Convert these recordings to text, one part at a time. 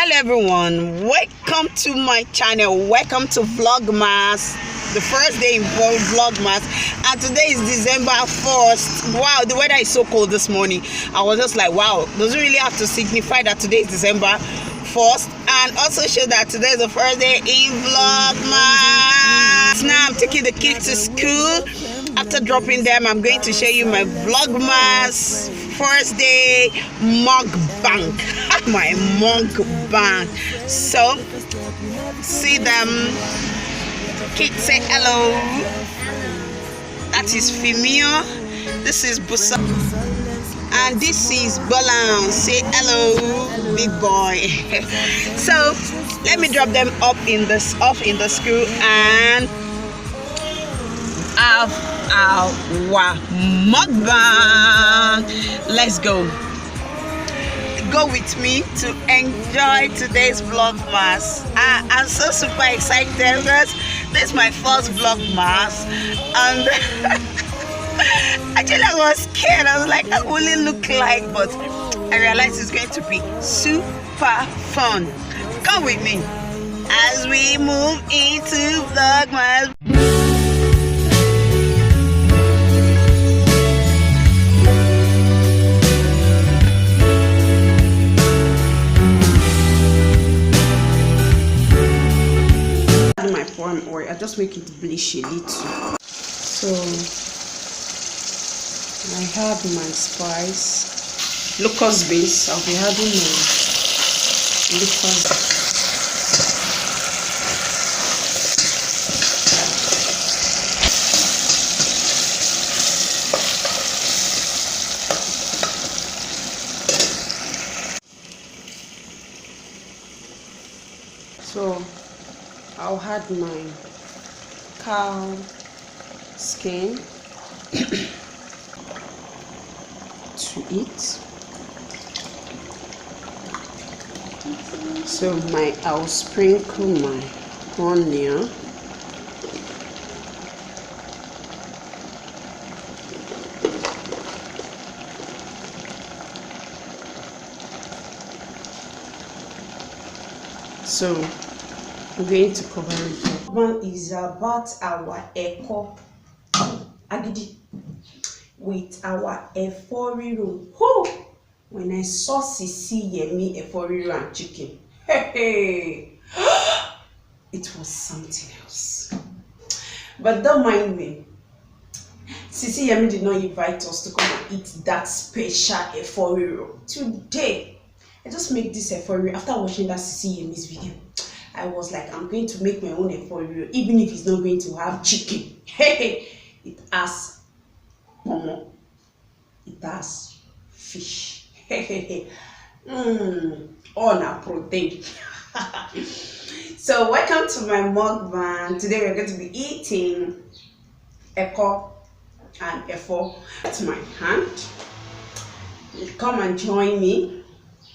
Hello everyone, welcome to my channel. Welcome to Vlogmas, the first day in Vlogmas, and today is December 1st. Wow, the weather is so cold this morning. I was just like, wow, doesn't really have to signify that today is December 1st, and also show that today is the first day in Vlogmas. Now I'm taking the kids to school. After dropping them, I'm going to show you my Vlogmas first day mukbang. My mukbang. So see them. Kids say hello. That is Femio. This is Busa. And this is Balan. Say hello, big boy. So let me drop them off in the school and have our mukbang. Let's go. Go with me to enjoy today's Vlogmas. I'm so super excited because this is my first Vlogmas, and actually I was scared. I was like, I will it look like, but I realized it's going to be super fun. Come with me as we move into Vlogmas. My palm oil, I just make it bleach a little. So I have my spice, locust beans. I'll be having my locust. So I'll add my cow skin to it. So I'll sprinkle my onion. So I'm going to cover it up. One is about our Efo Agidi with our Efo Riro. When I saw Sisi Yemi Efo Riro and chicken, hey, it was something else. But don't mind me. Sisi Yemi did not invite us to come and eat that special Efo Riro. Today, I just make this Efo Riro after watching that Sisi Yemi's video. I was like, I'm going to make my own Efo Riro, even if it's not going to have chicken. Hey, it has momo. It has fish. All our protein. So welcome to my mukbang. Today we're going to be eating Efo and Efo. That's my hand. Come and join me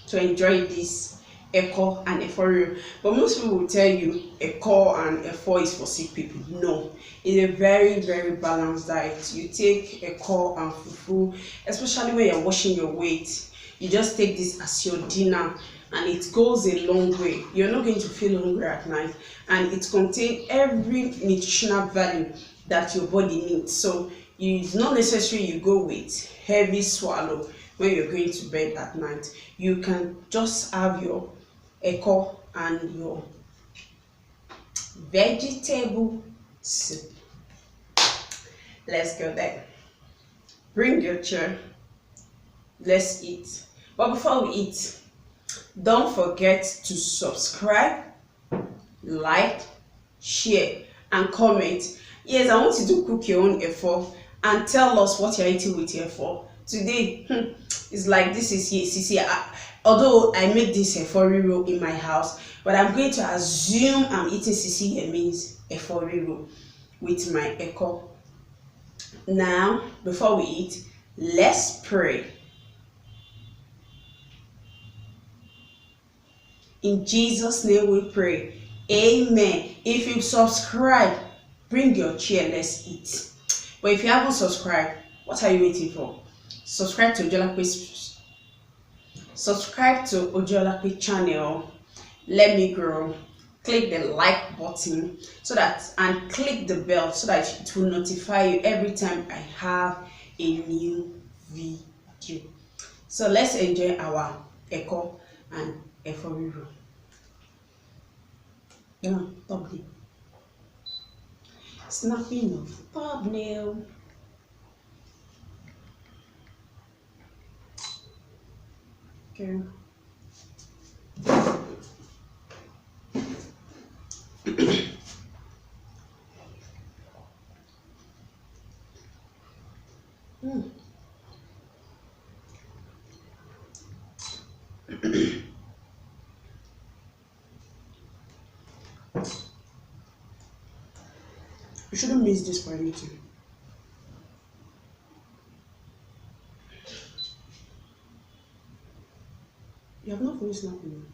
to enjoy this Efo and Efo Riro. But most people will tell you Efo and Efo is for sick people. No, it's a very, very balanced diet. You take Efo and fufu, especially when you're washing your weight. You just take this as your dinner, and it goes a long way. You're not going to feel hungry at night, and it contains every nutritional value that your body needs. So it's not necessary you go with heavy swallow when you're going to bed at night. You can just have your Efo and your vegetable soup. Let's go there. Bring your chair. Let's eat. But before we eat, don't forget to subscribe, like, share, and comment. Yes, I want you to cook your own Efo and tell us what you're eating with your Efo. Today, it's like this is here. Although I make this Efo Riro in my house, but I'm going to assume I'm eating Sisi Yemi's Efo Riro with my Efo. Now, before we eat, let's pray. In Jesus' name we pray. Amen. If you subscribe, bring your chair, let's eat. But if you haven't subscribed, what are you waiting for? Subscribe to Ojolape's channel let me grow. Click the like button so that, and click the bell so that it will notify you every time I have a new video. So let's enjoy our Eko and Efo Riro. Yeah, thumbnail. Snapping of thumbnail. Okay. You shouldn't miss this for anything. You have not finished snapping.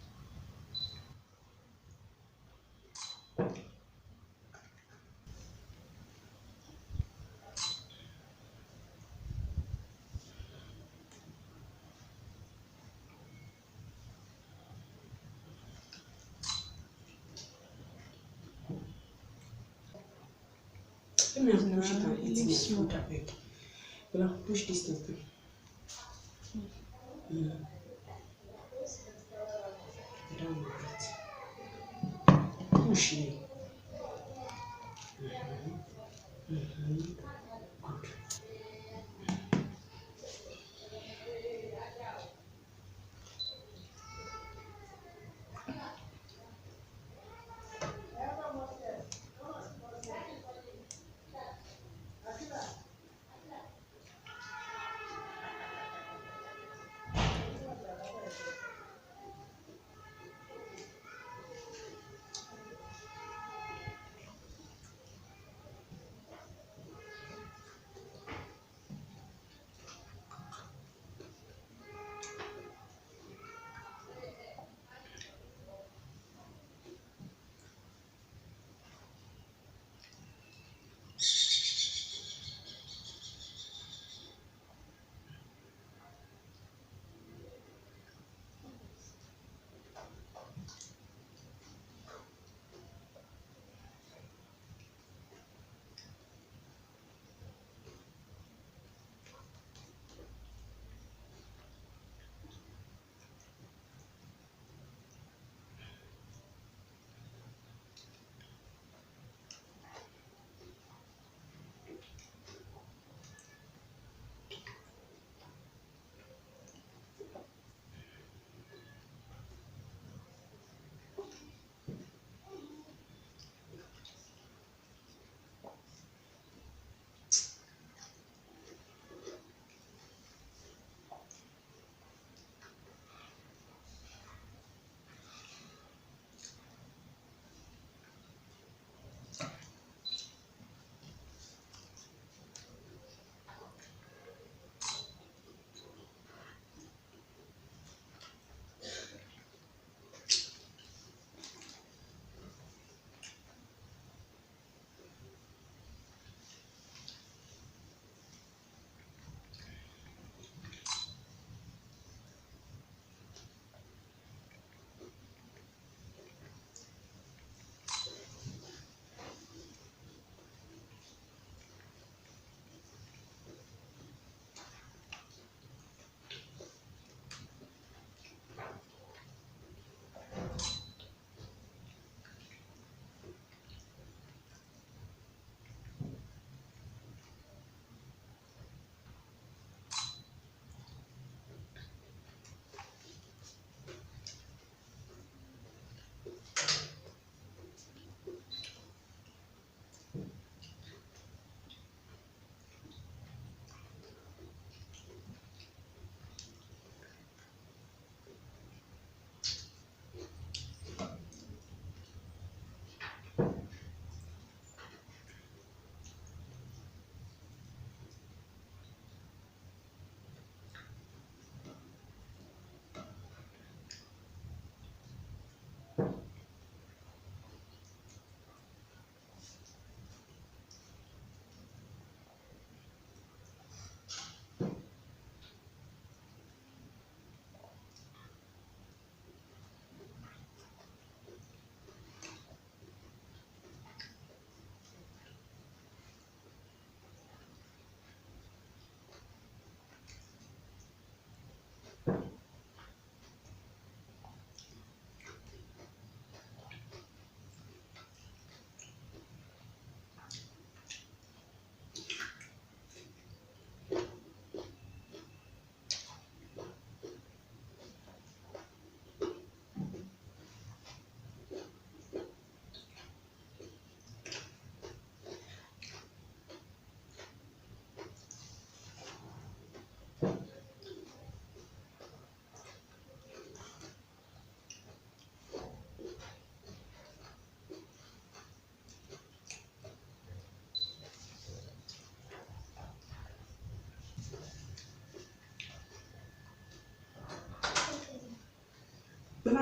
Let me have push it and eat my food, I beg. Will I push this thing? I don't want it. Push me. Good.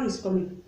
mukbang is coming.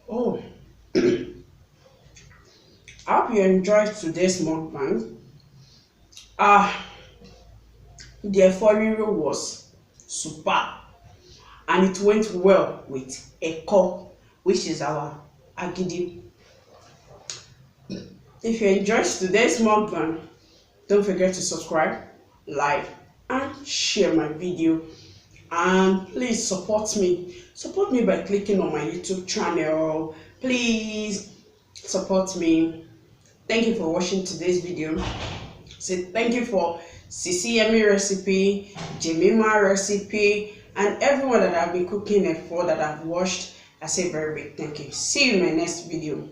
Oh, I hope you enjoyed today's mukbang. The Efo Riro was super, and it went well with Eko, which is our Agidi. If you enjoyed today's mukbang, don't forget to subscribe, like, and share my video. And please support me. Support me by clicking on my YouTube channel. Please support me. Thank you for watching today's video. Say thank you for CCME recipe, Jemima recipe, and everyone that I've been cooking it for that I've watched. I say very big thank you. See you in my next video.